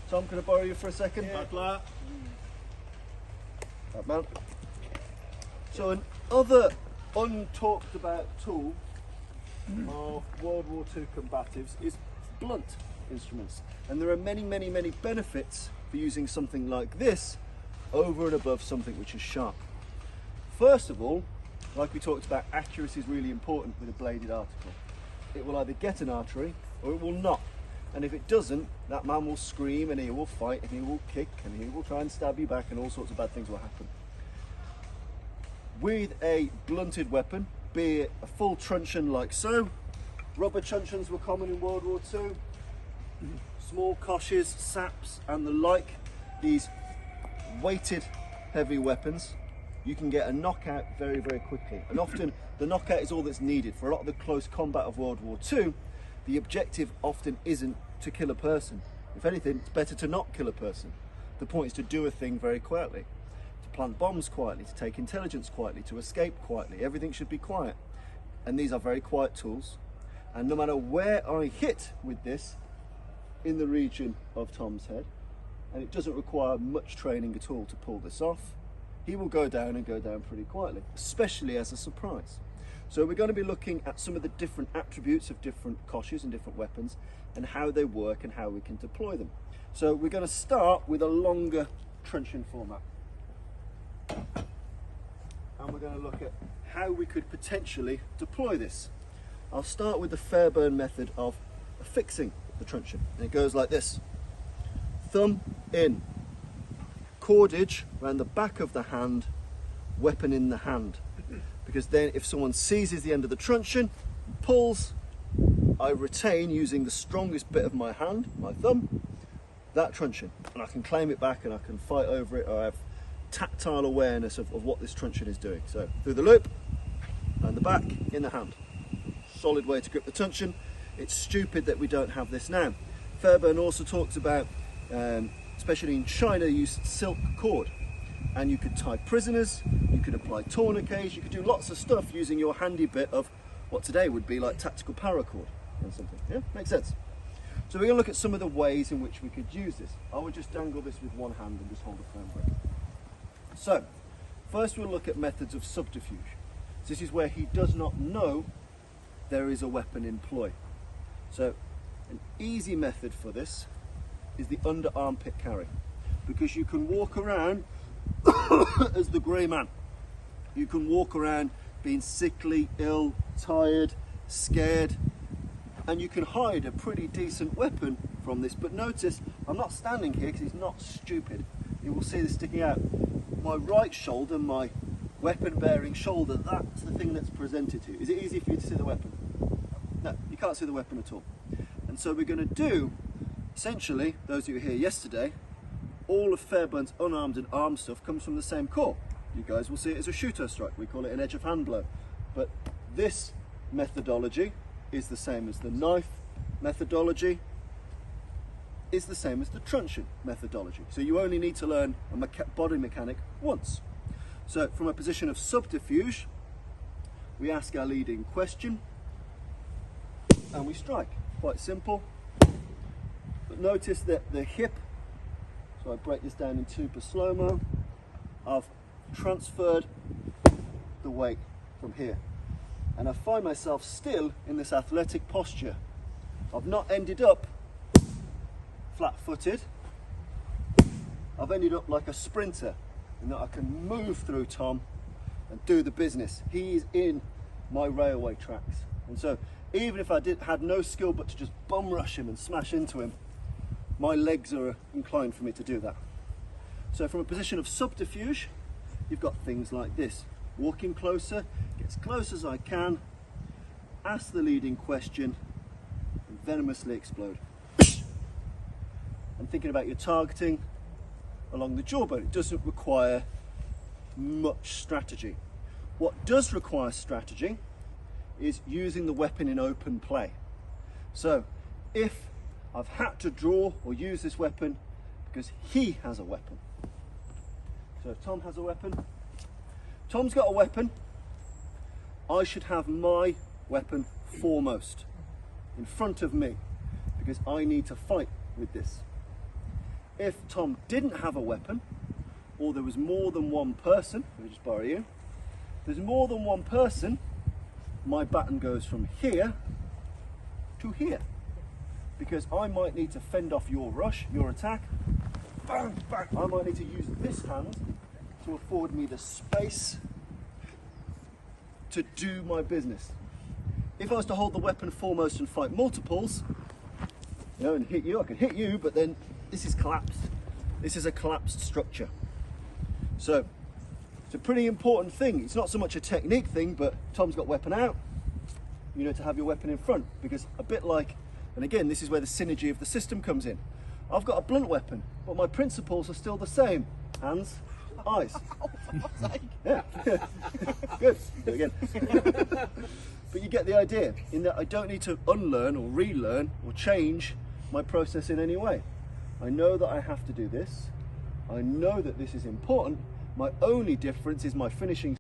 Tom, can I borrow you for a second? Yeah. Back that man. So another untalked about tool of World War II combatives is blunt instruments. And there are many, many, many benefits for using something like this over and above something which is sharp. First of all, like we talked about, accuracy is really important with a bladed article. It will either get an artery or it will not. And if it doesn't, that man will scream and he will fight and he will kick and he will try and stab you back and all sorts of bad things will happen. With a blunted weapon, be it a full truncheon like so, rubber truncheons were common in World War II, small coshes, saps and the like, these weighted heavy weapons, you can get a knockout very, very quickly. And often the knockout is all that's needed. For a lot of the close combat of World War II, the objective often isn't to kill a person. If anything, it's better to not kill a person. The point is to do a thing very quietly, to plant bombs quietly, to take intelligence quietly, to escape quietly. Everything should be quiet. And these are very quiet tools. And no matter where I hit with this, in the region of Tom's head, and it doesn't require much training at all to pull this off, he will go down and go down pretty quietly, especially as a surprise. So we're going to be looking at some of the different attributes of different koshes and different weapons and how they work and how we can deploy them. So we're going to start with a longer truncheon format. And we're going to look at how we could potentially deploy this. I'll start with the Fairbairn method of affixing the truncheon. And it goes like this. Thumb in, cordage around the back of the hand, weapon in the hand. Because then if someone seizes the end of the truncheon and pulls, I retain, using the strongest bit of my hand, my thumb, that truncheon. And I can claim it back and I can fight over it, or I have tactile awareness of what this truncheon is doing. So through the loop, and the back, in the hand. Solid way to grip the truncheon. It's stupid that we don't have this now. Fairbairn also talks about, especially in China, use silk cord. And you could tie prisoners, you could apply tourniquets, you could do lots of stuff using your handy bit of what today would be like tactical paracord or something. Yeah, makes sense. So we're going to look at some of the ways in which we could use this. I would just dangle this with one hand and just hold a firm grip. So, first we'll look at methods of subterfuge. This is where he does not know there is a weapon in ploy. So, an easy method for this is the under armpit carry, because you can walk around as the grey man. You can walk around being sickly, ill, tired, scared, and you can hide a pretty decent weapon from this. But notice, I'm not standing here because he's not stupid. You will see this sticking out. My right shoulder, my weapon-bearing shoulder, that's the thing that's presented to you. Is it easy for you to see the weapon? No, you can't see the weapon at all. And so we're going to do, essentially, those of you here yesterday, all of Fairbairn's unarmed and armed stuff comes from the same core. You guys will see it as a shooter strike. We call it an edge of hand blow. But this methodology is the same as the knife methodology, is the same as the truncheon methodology. So you only need to learn a body mechanic once. So from a position of subterfuge, we ask our leading question and we strike. Quite simple. But notice that the hip, so I break this down in two per slow-mo, I've transferred the weight from here. And I find myself still in this athletic posture. I've not ended up flat-footed. I've ended up like a sprinter, in that I can move through Tom and do the business. He's in my railway tracks. And so even if I had no skill but to just bum rush him and smash into him, my legs are inclined for me to do that. So from a position of subterfuge, you've got things like this. Walking closer, get as close as I can, ask the leading question, and venomously explode. And thinking about your targeting along the jawbone, it doesn't require much strategy. What does require strategy is using the weapon in open play. So if I've had to draw or use this weapon because he has a weapon. So if Tom has a weapon, Tom's got a weapon, I should have my weapon foremost in front of me because I need to fight with this. if Tom didn't have a weapon, or there was more than one person, let me just borrow you, there's more than one person, my baton goes from here to here. Because I might need to fend off your rush, your attack, bang, bang. I might need to use this hand to afford me the space to do my business. If I was to hold the weapon foremost and fight multiples, you know, and hit you, I could hit you, but then this is collapsed. This is a collapsed structure. So it's a pretty important thing. It's not so much a technique thing, but Tom's got weapon out. You know to have your weapon in front, because a bit like, and again, this is where the synergy of the system comes in. I've got a blunt weapon, but my principles are still the same. Hands, eyes. Yeah, good, do it again. But you get the idea, in that I don't need to unlearn or relearn or change my process in any way. I know that I have to do this. I know that this is important. My only difference is my finishing